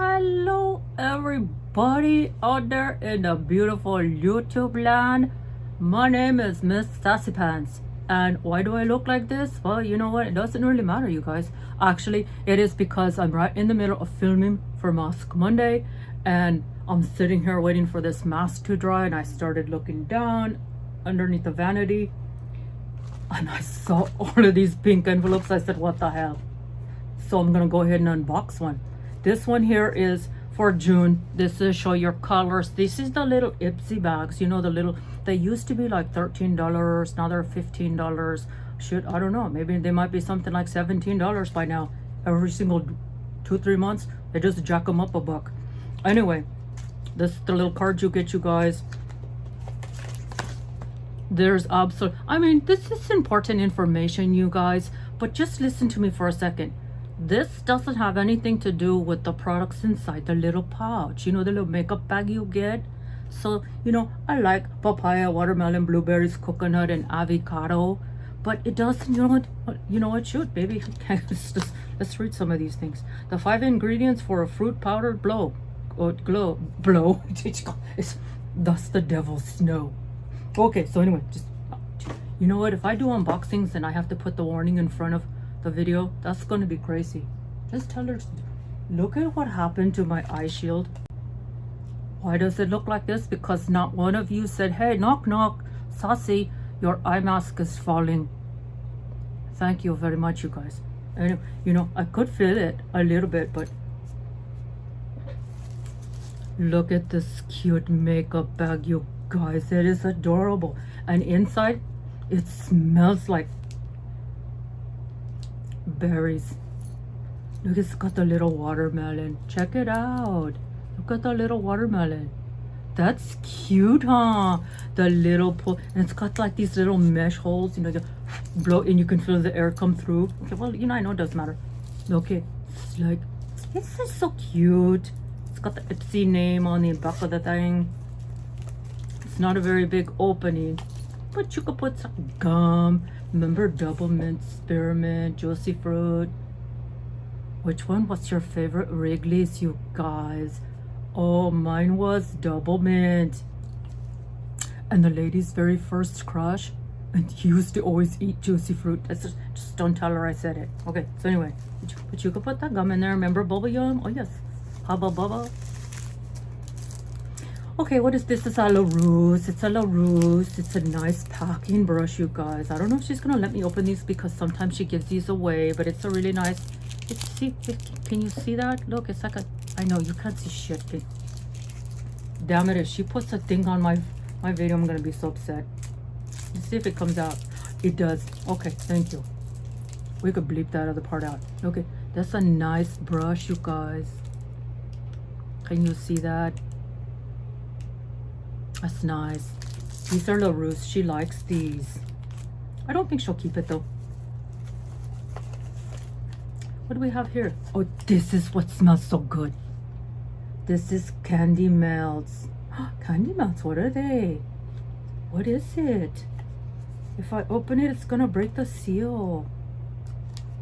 Hello everybody out there in the beautiful YouTube land. My name is Miss Sassy Pants, and why do I look like this? Well, you know what, it doesn't really matter, you guys. Actually, it is because I'm right in the middle of filming for Mask Monday, and I'm sitting here waiting for this mask to dry, and I started looking down underneath the vanity and I saw all of these pink envelopes. I said, what the hell? So I'm gonna go ahead and unbox one. This one here is for June. This is show your colors. This is the little Ipsy bags. You know, the little, they used to be like $13. Now they're $15. Shoot, I don't know. Maybe they might be something like $17 by now. Every single 2-3 months, they just jack them up a buck. Anyway, this is the little card you get, you guys. There's absolute, I mean, this is important information, you guys, but just listen to me for a second. This doesn't have anything to do with the products inside the little pouch. You know, the little makeup bag you get. So, you know, I like papaya, watermelon, blueberries, coconut, and avocado. But it doesn't, you know what, shoot, baby. Let's read some of these things. The 5 ingredients for a fruit powdered blow. Blow. That's the devil's snow. Okay, so anyway, just, you know what, if I do unboxings and I have to put the warning in front of the video, that's gonna be crazy. Just tell her, look at what happened to my eye shield. Why does it look like this? Because not one of you said, hey, knock knock, Sassy, your eye mask is falling. Thank you very much, you guys. And you know, I could feel it a little bit, but look at this cute makeup bag, you guys. It is adorable, and inside it smells like berries. Look, it's got the little watermelon. Check it out. Look at the little watermelon. That's cute, huh? The little pull, and it's got like these little mesh holes, you know, you blow and you can feel the air come through. Okay, well, you know, I know it doesn't matter. Okay, it's like, this is so cute. It's got the Ipsy name on the back of the thing. It's not a very big opening, but you could put some gum. Remember double mint, spearmint, juicy fruit. Which one was your favorite Wrigley's, you guys? Oh, mine was double mint. And the lady's very first crush, and he used to always eat juicy fruit. That's just don't tell her I said it. Okay, so anyway, but you could put that gum in there. Remember bubble yum? Oh yes, hubba bubba. Okay, what is this? It's a LUXE. It's a LUXE. It's a nice packing brush, you guys. I don't know if she's gonna let me open these because sometimes she gives these away, but it's a really nice. Can you see that? Look, it's like a, I know you can't see shit. Damn it, if she puts a thing on my video, I'm gonna be so upset. Let's see if it comes out. It does. Okay, thank you. We could bleep that other part out. Okay, that's a nice brush, you guys. Can you see that? That's nice. These are LUXE. She likes these. I don't think she'll keep it though. What do we have here? Oh, this is what smells so good. This is candy melts. Candy melts, what are they? What is it? If I open it, it's gonna break the seal.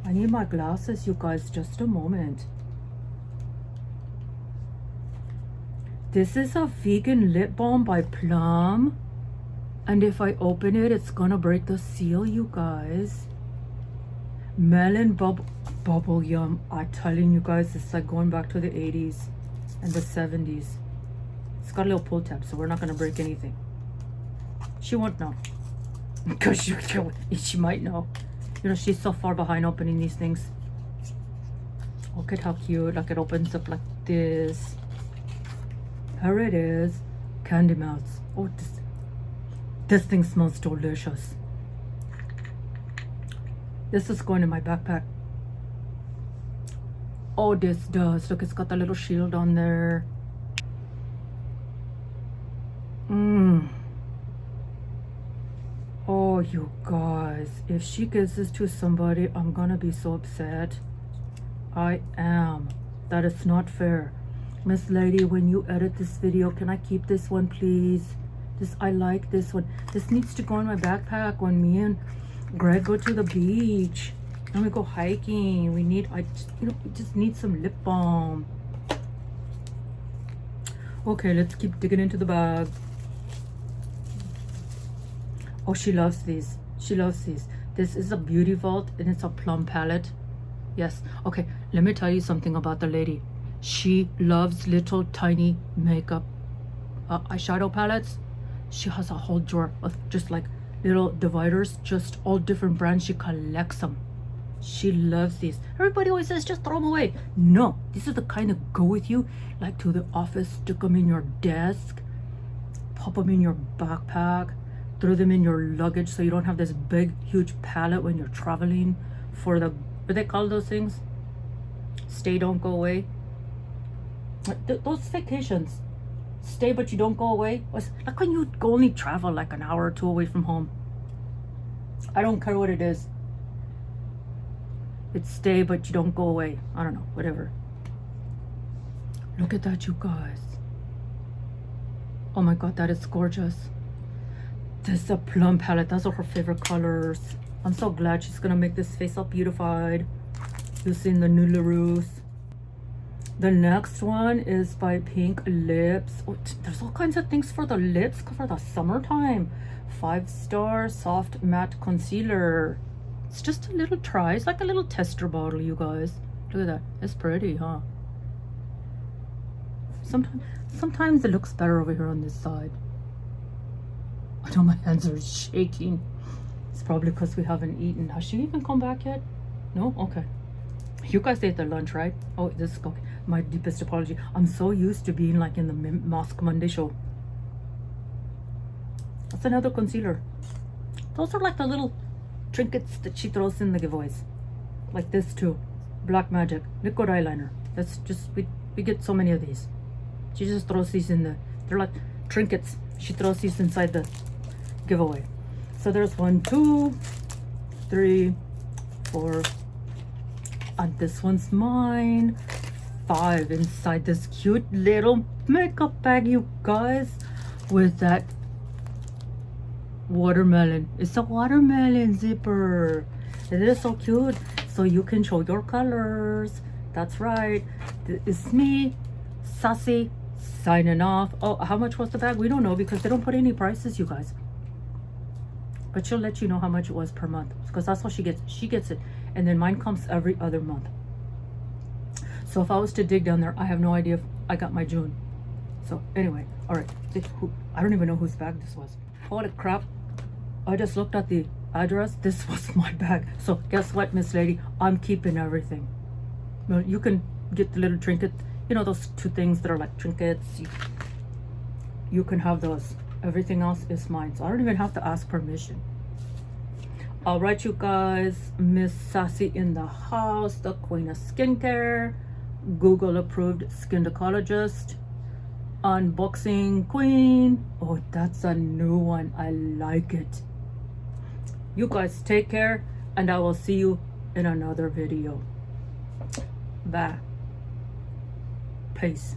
I need my glasses, you guys, just a moment. This is a vegan lip balm by Plum. And if I open it, it's gonna break the seal, you guys. Melon bubble yum. I'm telling you guys, it's like going back to the 80s and the 70s. It's got a little pull tab, so we're not gonna break anything. She won't know. Because she might know. You know, she's so far behind opening these things. Look at how cute. Like it opens up like this. Here it is. Candy melts. Oh, this thing smells delicious. This is going in my backpack. Oh, this does. Look, it's got the little shield on there. Oh, you guys. If she gives this to somebody, I'm gonna be so upset. I am. That is not fair. Miss Lady, when you edit this video, can I keep this one, please? I like this one. This needs to go in my backpack when me and Greg go to the beach and we go hiking. We just need some lip balm. Okay, let's keep digging into the bag. Oh, she loves these. She loves these. This is a Beauty Vault and it's a plum palette. Yes. Okay, let me tell you something about the lady. She loves little tiny makeup eyeshadow palettes. She has a whole drawer of just like little dividers, just all different brands. She collects them. She loves these. Everybody always says just throw them away. No, these are the kind that go with you, like to the office, stick them in your desk, pop them in your backpack, throw them in your luggage so you don't have this big huge palette when you're traveling for the, what do they call those things? Stay, don't go away. Those vacations. Stay but you don't go away. Like when you only travel like an hour or two away from home. I don't care what it is. It's stay but you don't go away. I don't know, whatever. Look at that, you guys. Oh my god, that is gorgeous. This is a plum palette. Those are her favorite colors. I'm so glad she's gonna make this face all beautified using the new LUXE. The next one is by Pink Lips. Oh, there's all kinds of things for the lips for the summertime. 5-star soft matte concealer. It's just a little try. It's like a little tester bottle, you guys. Look at that. It's pretty, huh? Sometimes it looks better over here on this side. I know my hands are shaking. It's probably because we haven't eaten. Has she even come back yet? No? Okay. You guys ate their lunch, right? Oh, this is okay. My deepest apology. I'm so used to being like in the Mosque Monday show. That's another concealer. Those are like the little trinkets that she throws in the giveaways. Like this too. Black Magic liquid eyeliner. That's just, we get so many of these. She just throws these in the, they're like trinkets. She throws these inside the giveaway. So there's 1, 2, 3, 4, and this one's mine. 5 inside this cute little makeup bag, you guys, with that watermelon. It's a watermelon zipper. It is so cute, so you can show your colors. That's right. It's me, Sassy, signing off. Oh, how much was the bag? We don't know because they don't put any prices, you guys, but she'll let you know how much it was per month, because that's how she gets it, and then mine comes every other month. So if I was to dig down there, I have no idea if I got my June. So anyway, all right, I don't even know whose bag this was. Holy crap, I just looked at the address. This was my bag. So guess what, Miss Lady, I'm keeping everything. Well, you can get the little trinket, you know, those 2 things that are like trinkets. You can have those. Everything else is mine, so I don't even have to ask permission. All right, you guys, Miss Sassy in the house, the queen of skincare, Google approved skin ecologist, unboxing queen. Oh, that's a new one. I like it. You guys take care, and I will see you in another video. Bye. Peace.